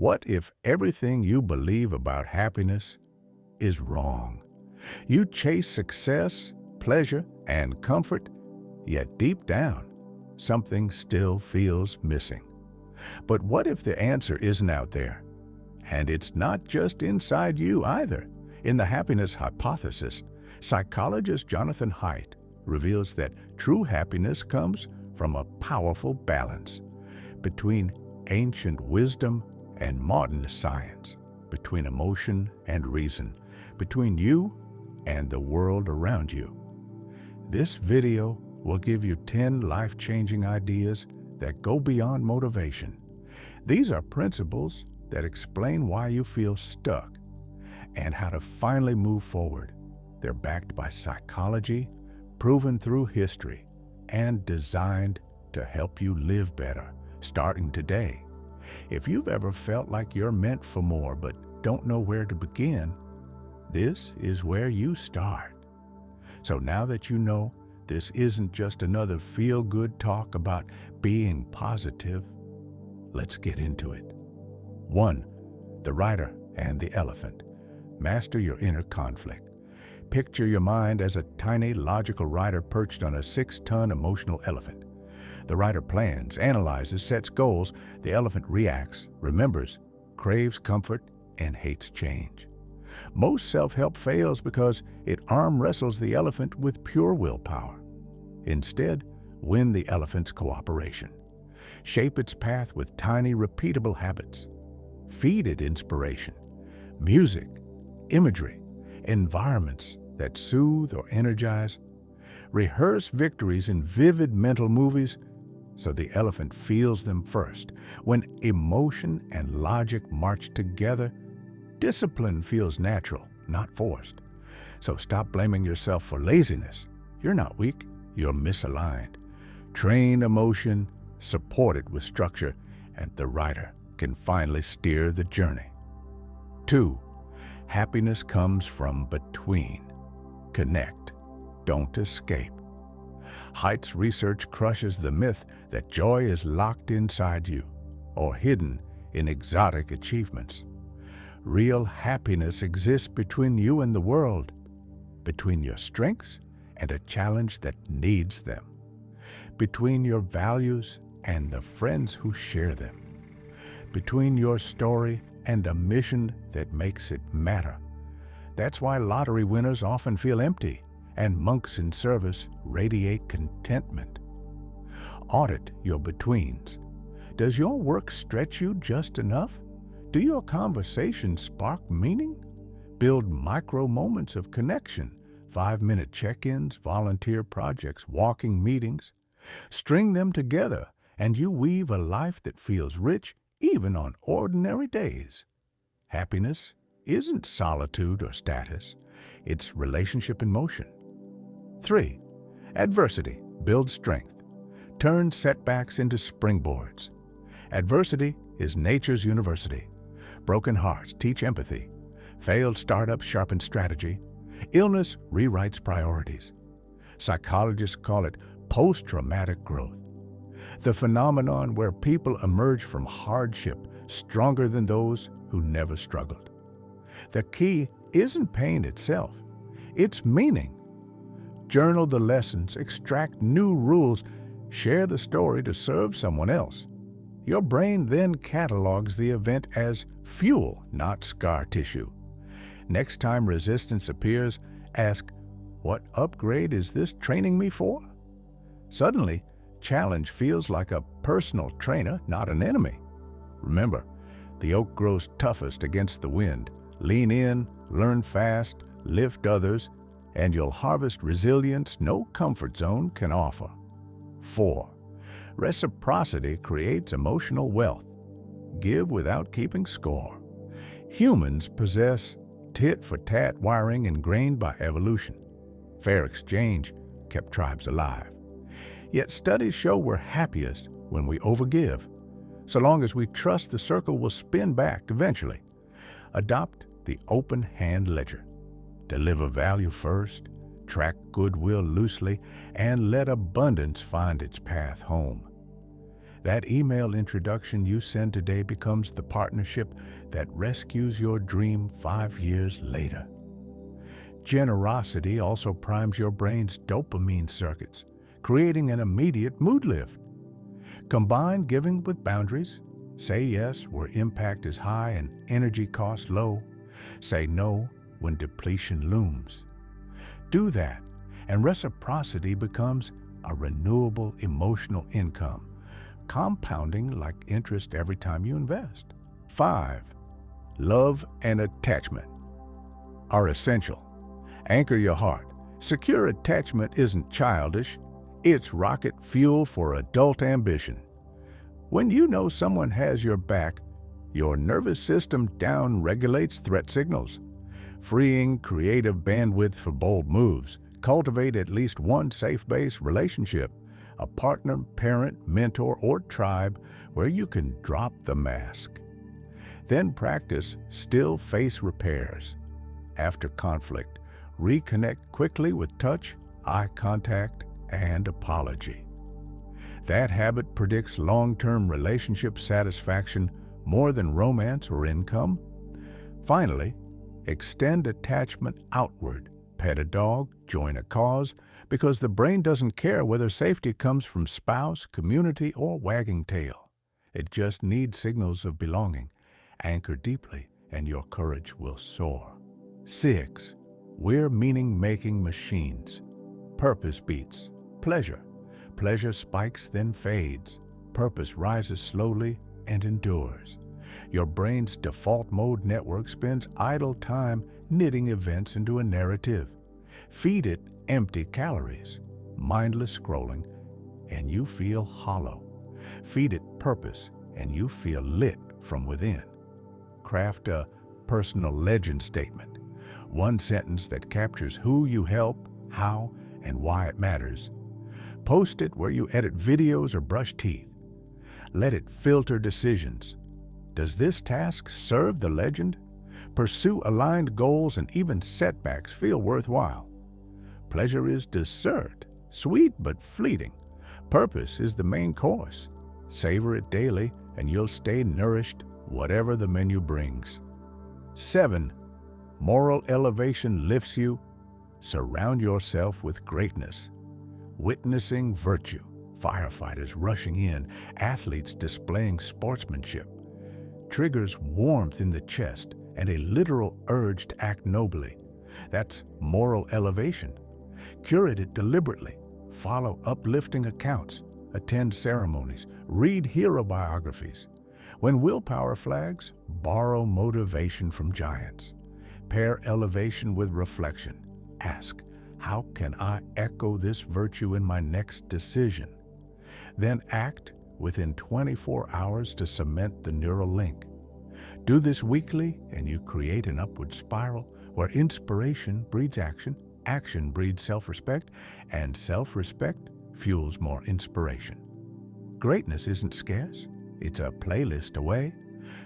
What if everything you believe about happiness is wrong? You chase success, pleasure, and comfort, yet deep down, something still feels missing. But what if the answer isn't out there? And it's not just inside you either. In the happiness hypothesis, psychologist Jonathan Haidt reveals that true happiness comes from a powerful balance between ancient wisdom and modern science, between emotion and reason, between you and the world around you. This video will give you 10 life-changing ideas that go beyond motivation. These are principles that explain why you feel stuck and how to finally move forward. They're backed by psychology, proven through history, and designed to help you live better, starting today. If you've ever felt like you're meant for more but don't know where to begin, this is where you start. So now that you know this isn't just another feel-good talk about being positive, let's get into it. 1. The rider and the elephant. Master your inner conflict. Picture your mind as a tiny, logical rider perched on a 6-ton emotional elephant. The rider plans, analyzes, sets goals. The elephant reacts, remembers, craves comfort, and hates change. Most self-help fails because it arm wrestles the elephant with pure willpower. Instead, win the elephant's cooperation. Shape its path with tiny, repeatable habits. Feed it inspiration, music, imagery, environments that soothe or energize. Rehearse victories in vivid mental movies so the elephant feels them first. When emotion and logic march together, discipline feels natural, not forced. So stop blaming yourself for laziness. You're not weak, you're misaligned. Train emotion, support it with structure, and the rider can finally steer the journey. 2. Happiness comes from between. Connect, don't escape. Haidt's research crushes the myth that joy is locked inside you or hidden in exotic achievements. Real happiness exists between you and the world, between your strengths and a challenge that needs them, between your values and the friends who share them, between your story and a mission that makes it matter. That's why lottery winners often feel empty and monks in service radiate contentment. Audit your betweens. Does your work stretch you just enough? Do your conversations spark meaning? Build micro moments of connection, 5-minute check-ins, volunteer projects, walking meetings. String them together and you weave a life that feels rich even on ordinary days. Happiness isn't solitude or status. It's relationship in motion. 3. Adversity builds strength. Turn setbacks into springboards. Adversity is nature's university. Broken hearts teach empathy. Failed startups sharpen strategy. Illness rewrites priorities. Psychologists call it post-traumatic growth, the phenomenon where people emerge from hardship stronger than those who never struggled. The key isn't pain itself, it's meaning. Journal the lessons, extract new rules, share the story to serve someone else. Your brain then catalogs the event as fuel, not scar tissue. Next time resistance appears, ask, what upgrade is this training me for? Suddenly, challenge feels like a personal trainer, not an enemy. Remember, the oak grows toughest against the wind. Lean in, learn fast, lift others, and you'll harvest resilience no comfort zone can offer. 4. Reciprocity creates emotional wealth. Give without keeping score. Humans possess tit-for-tat wiring ingrained by evolution. Fair exchange kept tribes alive. Yet studies show we're happiest when we overgive, so long as we trust the circle will spin back eventually. Adopt the open hand ledger. Deliver value first, track goodwill loosely, and let abundance find its path home. That email introduction you send today becomes the partnership that rescues your dream 5 years later. Generosity also primes your brain's dopamine circuits, creating an immediate mood lift. Combine giving with boundaries. Say yes where impact is high and energy costs low. Say no when depletion looms. Do that, and reciprocity becomes a renewable emotional income, compounding like interest every time you invest. 5. Love and attachment are essential. Anchor your heart. Secure attachment isn't childish. It's rocket fuel for adult ambition. When you know someone has your back, your nervous system down-regulates threat signals, freeing creative bandwidth for bold moves. Cultivate at least one safe-base relationship, a partner, parent, mentor, or tribe where you can drop the mask. Then practice still-face repairs. After conflict, reconnect quickly with touch, eye contact, and apology. That habit predicts long-term relationship satisfaction more than romance or income. Finally, extend attachment outward. Pet a dog, join a cause, because the brain doesn't care whether safety comes from spouse, community, or wagging tail. It just needs signals of belonging. Anchor deeply, and your courage will soar. 6. We're meaning-making machines. Purpose beats pleasure. Pleasure spikes, then fades. Purpose rises slowly and endures. Your brain's default mode network spends idle time knitting events into a narrative. Feed it empty calories, mindless scrolling, and you feel hollow. Feed it purpose, and you feel lit from within. Craft a personal legend statement, one sentence that captures who you help, how, and why it matters. Post it where you edit videos or brush teeth. Let it filter decisions. Does this task serve the legend? Pursue aligned goals, and even setbacks feel worthwhile. Pleasure is dessert, sweet but fleeting. Purpose is the main course. Savor it daily, and you'll stay nourished whatever the menu brings. 7. Moral elevation lifts you. Surround yourself with greatness. Witnessing virtue, firefighters rushing in, athletes displaying sportsmanship, triggers warmth in the chest and a literal urge to act nobly. That's moral elevation. Curate it deliberately. Follow uplifting accounts. Attend ceremonies. Read hero biographies. When willpower flags, borrow motivation from giants. Pair elevation with reflection. Ask, how can I echo this virtue in my next decision? Then act within 24 hours to cement the neural link. Do this weekly, and you create an upward spiral where inspiration breeds action, action breeds self-respect, and self-respect fuels more inspiration. Greatness isn't scarce. It's a playlist away.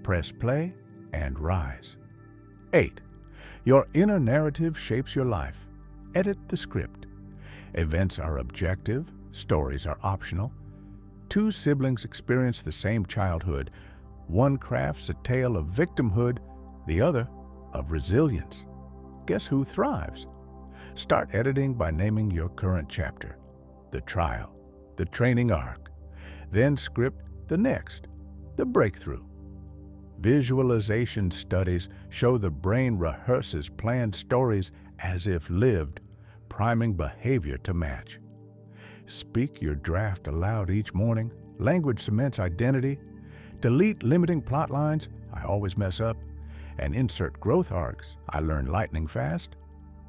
Press play and rise. 8. Your inner narrative shapes your life. Edit the script. Events are objective, stories are optional. Two siblings experience the same childhood. One crafts a tale of victimhood, the other of resilience. Guess who thrives? Start editing by naming your current chapter, the trial, the training arc. Then script the next, the breakthrough. Visualization studies show the brain rehearses planned stories as if lived, priming behavior to match. Speak your draft aloud each morning. Language cements identity. Delete limiting plot lines, I always mess up, and insert growth arcs, I learn lightning fast.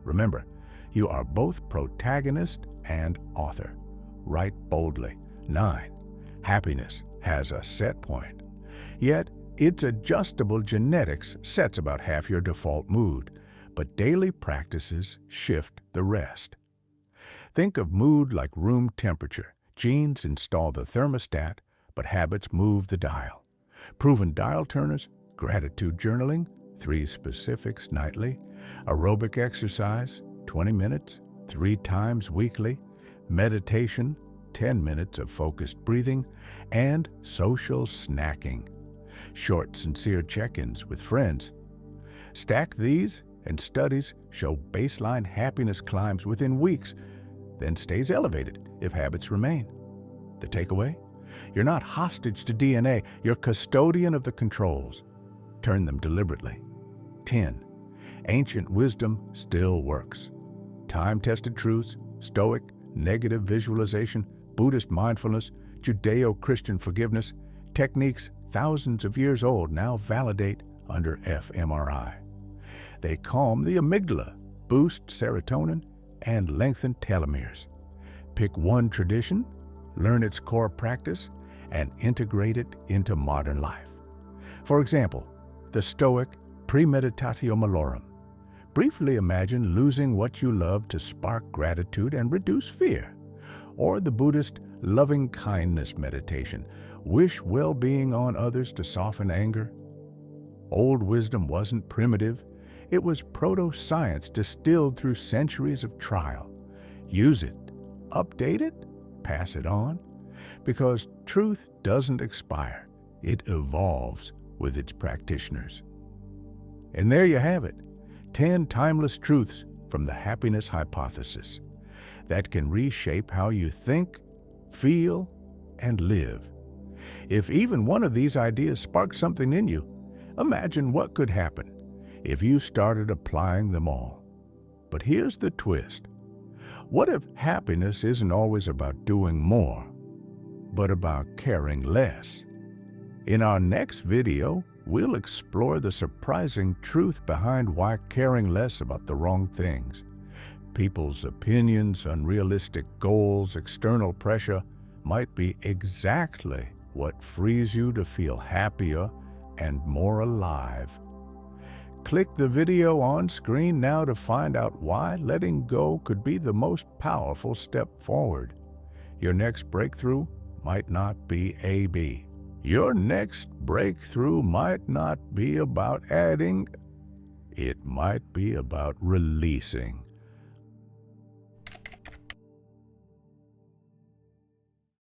Remember, you are both protagonist and author. Write boldly. 9. Happiness has a set point. Yet, its adjustable genetics sets about half your default mood, but daily practices shift the rest. Think of mood like room temperature. Genes install the thermostat, but habits move the dial. Proven dial turners, gratitude journaling, 3 specifics nightly, aerobic exercise, 20 minutes, 3 times weekly, meditation, 10 minutes of focused breathing and social snacking. Short, sincere check-ins with friends. Stack these, and studies show baseline happiness climbs within weeks, then stays elevated if habits remain. The takeaway? You're not hostage to DNA, you're custodian of the controls. Turn them deliberately. 10. Ancient wisdom still works. Time-tested truths, Stoic, negative visualization, Buddhist mindfulness, Judeo-Christian forgiveness, techniques thousands of years old now validate under fMRI. They calm the amygdala, boost serotonin, and lengthen telomeres. Pick one tradition, learn its core practice, and integrate it into modern life. For example, the Stoic premeditatio malorum. Briefly imagine losing what you love to spark gratitude and reduce fear. Or the Buddhist loving-kindness meditation. Wish well-being on others to soften anger. Old wisdom wasn't primitive. It was proto-science distilled through centuries of trial. Use it, update it, pass it on, because truth doesn't expire. It evolves with its practitioners. And there you have it, 10 timeless truths from the happiness hypothesis that can reshape how you think, feel, and live. If even one of these ideas sparked something in you, imagine what could happen if you started applying them all. But here's the twist. What if happiness isn't always about doing more, but about caring less? In our next video, we'll explore the surprising truth behind why caring less about the wrong things, people's opinions, unrealistic goals, external pressure, might be exactly what frees you to feel happier and more alive. Click the video on screen now to find out why letting go could be the most powerful step forward. Your next breakthrough might not be A-B. Your next breakthrough might not be about adding, it might be about releasing.